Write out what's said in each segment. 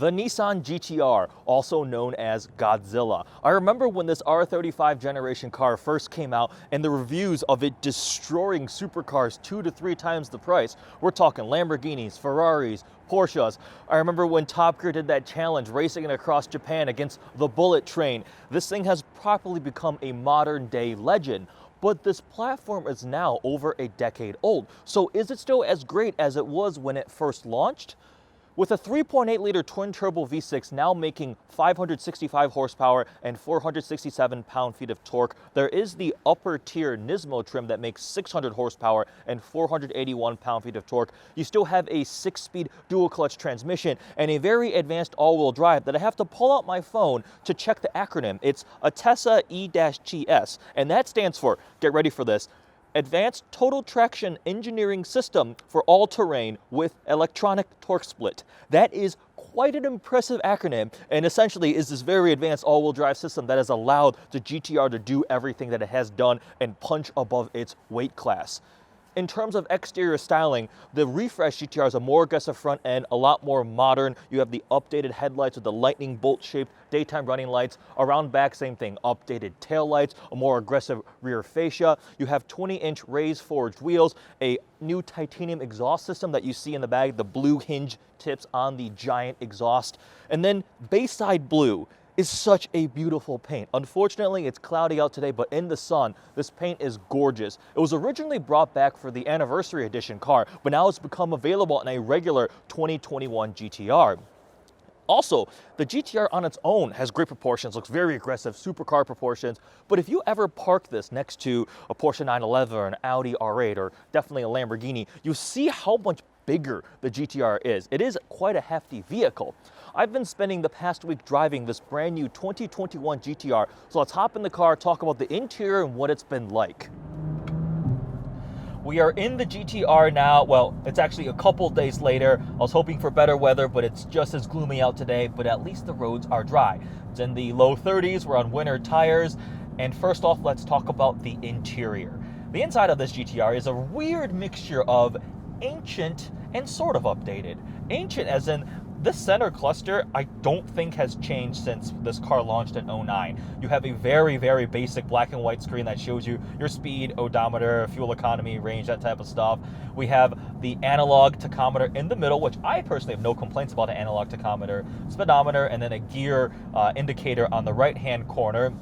the Nissan GTR, also known as Godzilla. I remember when this R35 generation car first came out and the reviews of it destroying supercars 2 to 3 times the price. We're talking Lamborghinis, Ferraris, Porsches. I remember when Top Gear did that challenge, racing it across Japan against the Bullet Train. This thing has properly become a modern day legend. But this platform is now over a decade old. So is it still as great as it was when it first launched? With a 3.8-liter twin-turbo V6 now making 565 horsepower and 467 pound-feet of torque, there is the upper-tier Nismo trim that makes 600 horsepower and 481 pound-feet of torque. You still have a 6-speed dual-clutch transmission and a very advanced all-wheel drive that I have to pull out my phone to check the acronym. It's ATESA E-GS, and that stands for, get ready for this, Advanced Total Traction Engineering System for All-Terrain with Electronic Torque Split. That is quite an impressive acronym, and essentially is this very advanced all-wheel drive system that has allowed the GTR to do everything that it has done and punch above its weight class. In terms of exterior styling, the refreshed GTR is a more aggressive front end, a lot more modern. You have the updated headlights with the lightning bolt-shaped daytime running lights. Around back, same thing, updated tail lights, a more aggressive rear fascia. You have 20-inch raised forged wheels, a new titanium exhaust system that you see in the bag, the blue hinge tips on the giant exhaust. And then Bayside Blue is such a beautiful paint. Unfortunately, it's cloudy out today, but in the sun, this paint is gorgeous. It was originally brought back for the anniversary edition car, but now it's become available in a regular 2021 GTR. Also, the GTR on its own has great proportions, looks very aggressive, supercar proportions, but if you ever park this next to a Porsche 911 or an Audi R8 or definitely a Lamborghini, you see how much bigger the GTR is. It is quite a hefty vehicle. I've been spending the past week driving this brand new 2021 GTR, so let's hop in the car, talk about the interior and what it's been like. We are in the GTR now. Well, it's actually a couple days later. I was hoping for better weather, but it's just as gloomy out today, but at least the roads are dry. It's in the low 30s, we're on winter tires, and first off, let's talk about the interior. The inside of this GTR is a weird mixture of ancient and sort of updated. Ancient as in this center cluster I don't think has changed since this car launched in 2009. You have a very, very basic black and white screen that shows you your speed, odometer, fuel economy, range, that type of stuff. We have the analog tachometer in the middle, which I personally have no complaints about, an analog tachometer, speedometer, and then a gear indicator on the right-hand corner.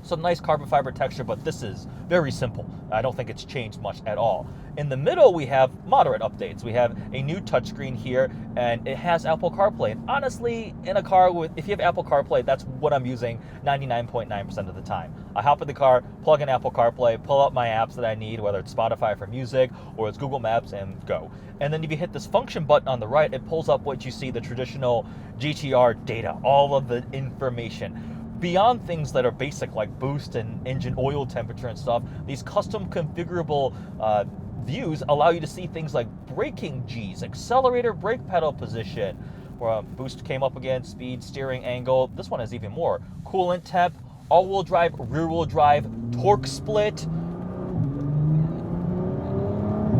Some nice carbon fiber texture, but this is very simple. I don't think it's changed much at all. In the middle, we have moderate updates. We have a new touchscreen here, and it has Apple Carplay. And honestly, in a car with, if you have Apple Carplay, that's what I'm using 99.9% of the time. I hop in the car, plug in Apple Carplay, pull out my apps that I need, whether it's Spotify for music or it's Google Maps, and go. And then if you hit this function button on the right, it pulls up what you see, the traditional GTR data, all of the information. Beyond things that are basic like boost and engine oil temperature and stuff, these custom configurable views allow you to see things like braking G's, accelerator, brake pedal position, where boost came up again, speed, steering angle. This one has even more. Coolant temp, all-wheel drive, rear-wheel drive, torque split.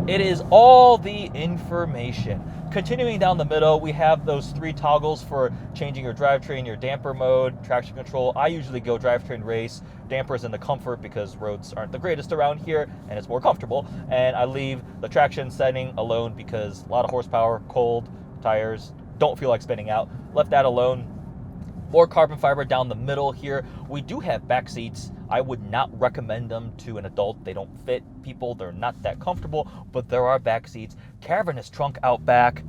It is all the information. Continuing down the middle, we have those 3 toggles for changing your drivetrain, your damper mode, traction control. I usually go drivetrain race, dampers in the comfort because roads aren't the greatest around here and it's more comfortable. And I leave the traction setting alone because a lot of horsepower, cold, tires, don't feel like spinning out. Left that alone. More carbon fiber down the middle here. We do have back seats. I would not recommend them to an adult. They don't fit people. They're not that comfortable, but there are back seats. Cavernous trunk out back.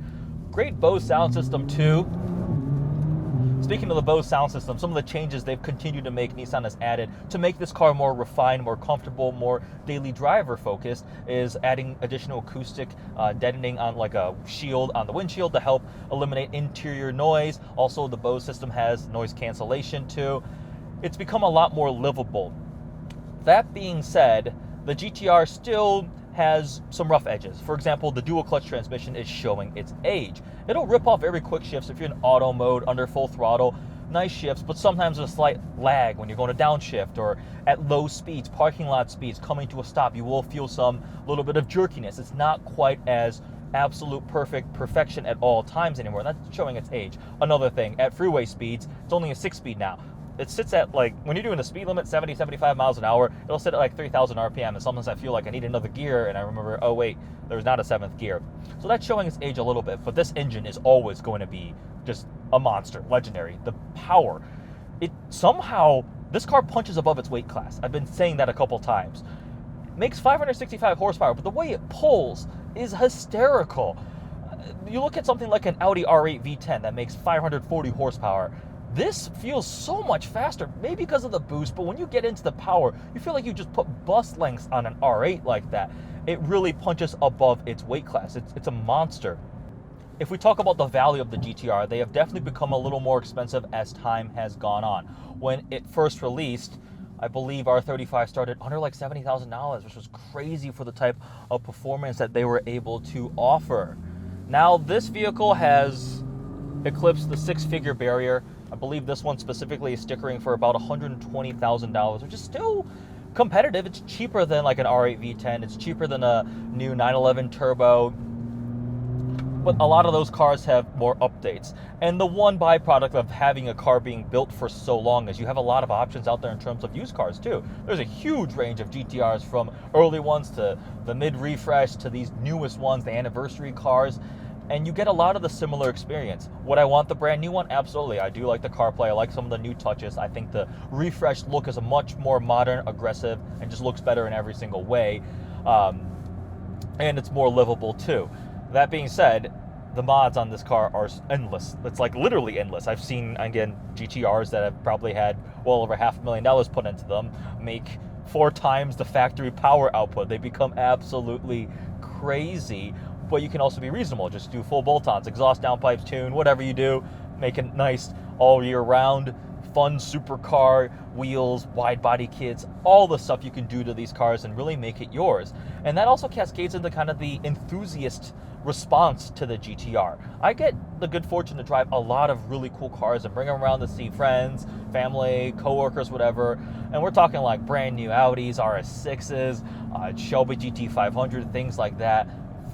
Great Bose sound system too. Speaking of the Bose sound system, some of the changes they've continued to make, Nissan has added to make this car more refined, more comfortable, more daily driver focused, is adding additional acoustic deadening on like a shield on the windshield to help eliminate interior noise. Also, the Bose system has noise cancellation too. It's become a lot more livable. That being said, the GTR still has some rough edges. For example, the dual clutch transmission is showing its age. It'll rip off every quick shift. So if you're in auto mode, under full throttle, nice shifts, but sometimes there's a slight lag when you're going to downshift or at low speeds, parking lot speeds, coming to a stop, you will feel some little bit of jerkiness. It's not quite as absolute perfection at all times anymore. That's showing its age. Another thing, at freeway speeds, it's only a 6-speed now. It sits at, like, when you're doing the speed limit, 70, 75 miles an hour, it'll sit at like 3,000 RPM, and sometimes I feel like I need another gear, and I remember, oh wait, there's not a 7th gear. So that's showing its age a little bit, but this engine is always going to be just a monster, legendary. The power, this car punches above its weight class. I've been saying that a couple times. It makes 565 horsepower, but the way it pulls is hysterical. You look at something like an Audi R8 V10 that makes 540 horsepower. This feels so much faster, maybe because of the boost, but when you get into the power, you feel like you just put bus lengths on an R8 like that. It really punches above its weight class. It's a monster. If we talk about the value of the GTR, they have definitely become a little more expensive as time has gone on. When it first released, I believe R35 started under like $70,000, which was crazy for the type of performance that they were able to offer. Now, this vehicle has eclipsed the 6-figure barrier. I believe this one specifically is stickering for about $120,000, which is still competitive. It's cheaper than like an R8 V10. It's cheaper than a new 911 Turbo. But a lot of those cars have more updates. And the one byproduct of having a car being built for so long is you have a lot of options out there in terms of used cars too. There's a huge range of GTRs, from early ones to the mid-refresh to these newest ones, the anniversary cars. And you get a lot of the similar experience. Would I want the brand new one? Absolutely. I do like the CarPlay. I like some of the new touches. I think the refreshed look is a much more modern, aggressive, and just looks better in every single way. And it's more livable too. That being said, the mods on this car are endless. It's like literally endless. I've seen, again, GTRs that have probably had well over $500,000 put into them make 4 times the factory power output. They become absolutely crazy. But you can also be reasonable. Just do full bolt-ons, exhaust downpipes, tune, whatever you do, make it nice all year round. Fun supercar, wheels, wide body kits, all the stuff you can do to these cars and really make it yours. And that also cascades into kind of the enthusiast response to the GTR. I get the good fortune to drive a lot of really cool cars and bring them around to see friends, family, coworkers, whatever. And we're talking like brand new Audis, RS6s, Shelby GT500, things like that.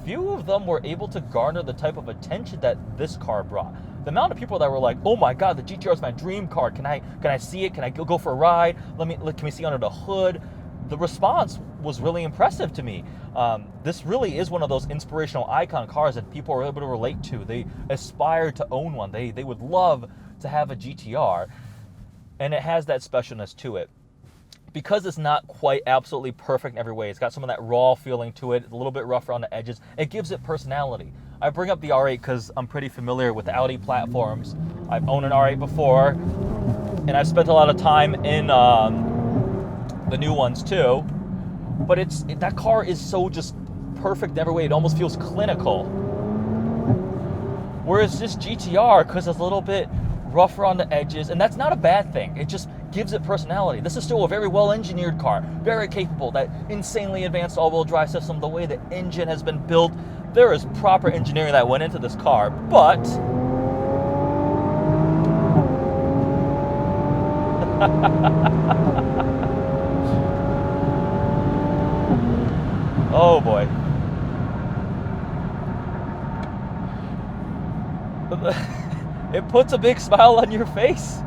Few of them were able to garner the type of attention that this car brought. The amount of people that were like, "Oh my God, the GTR is my dream car. Can I see it? Can I go for a ride? Can we see under the hood?" The response was really impressive to me. This really is one of those inspirational icon cars that people are able to relate to. They aspire to own one. They would love to have a GTR, and it has that specialness to it. Because it's not quite absolutely perfect in every way, it's got some of that raw feeling to it, a little bit rougher on the edges. It gives it personality. I bring up the R8 because I'm pretty familiar with the Audi platforms. I've owned an R8 before, and I've spent a lot of time in the new ones too. But that car is so just perfect in every way. It almost feels clinical. Whereas this GTR, because it's a little bit rougher on the edges, and that's not a bad thing. It just gives it personality. This is still a very well-engineered car, very capable, that insanely advanced all-wheel drive system, the way the engine has been built. There is proper engineering that went into this car, but oh boy. It puts a big smile on your face.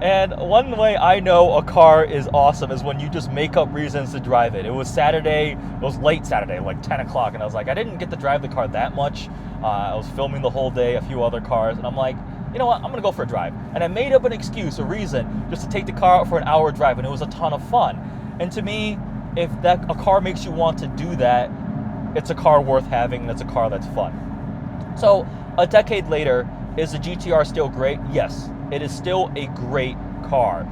And one way I know a car is awesome is when you just make up reasons to drive it. It was Saturday, it was late Saturday, like 10 o'clock, and I was like, I didn't get to drive the car that much. I was filming the whole day, a few other cars, and I'm like, you know what, I'm gonna go for a drive. And I made up an excuse, a reason, just to take the car out for an hour drive, and it was a ton of fun. And to me, if a car makes you want to do that, it's a car worth having, and it's a car that's fun. So, a decade later, is the GTR still great? Yes, it is still a great car.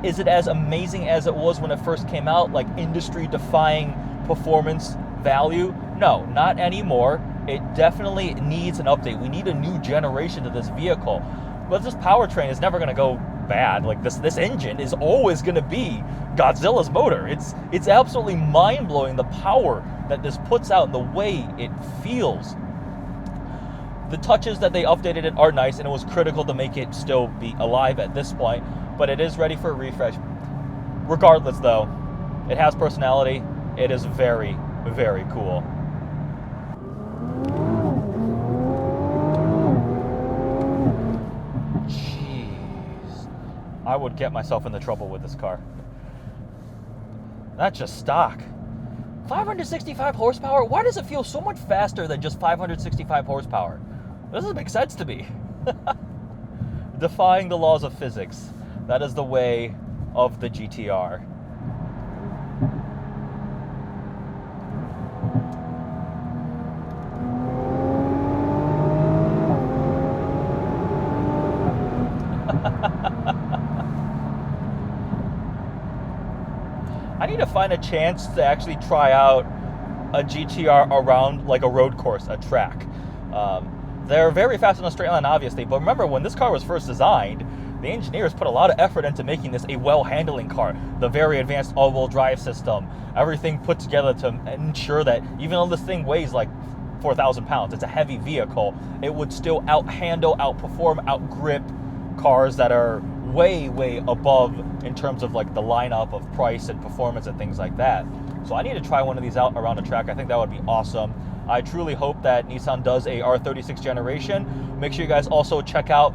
Is it as amazing as it was when it first came out, like industry-defying performance value? No, not anymore. It definitely needs an update. We need a new generation to this vehicle. But this powertrain is never going to go bad. Like this engine is always going to be Godzilla's motor. It's absolutely mind-blowing, the power that this puts out and the way it feels. The touches that they updated it are nice, and it was critical to make it still be alive at this point, but it is ready for a refresh. Regardless, though, it has personality. It is very, very cool. I would get myself into trouble with this car. That's just stock. 565 horsepower? Why does it feel so much faster than just 565 horsepower? This doesn't make sense to me. Defying the laws of physics. That is the way of the GTR. I need to find a chance to actually try out a GTR around like a road course, a track. They're very fast on a straight line, obviously, but remember when this car was first designed, the engineers put a lot of effort into making this a well-handling car. The very advanced all-wheel drive system, everything put together to ensure that even though this thing weighs like 4,000 pounds, it's a heavy vehicle, it would still out-handle, outperform, out-grip cars that are way above in terms of like the lineup of price and performance and things like that. So I need to try one of these out around a track. I think that would be awesome. I truly hope that Nissan does a R36 generation. Make sure you guys also check out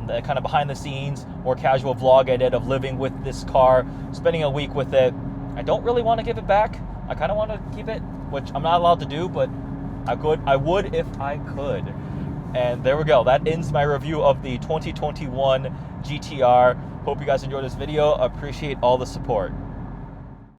the kind of behind the scenes, more casual vlog I did of living with this car, spending a week with it. I don't really want to give it back. I kind of want to keep it, which I'm not allowed to do, but I would if I could. And there we go. That ends my review of the 2021 GTR. Hope you guys enjoyed this video. Appreciate all the support.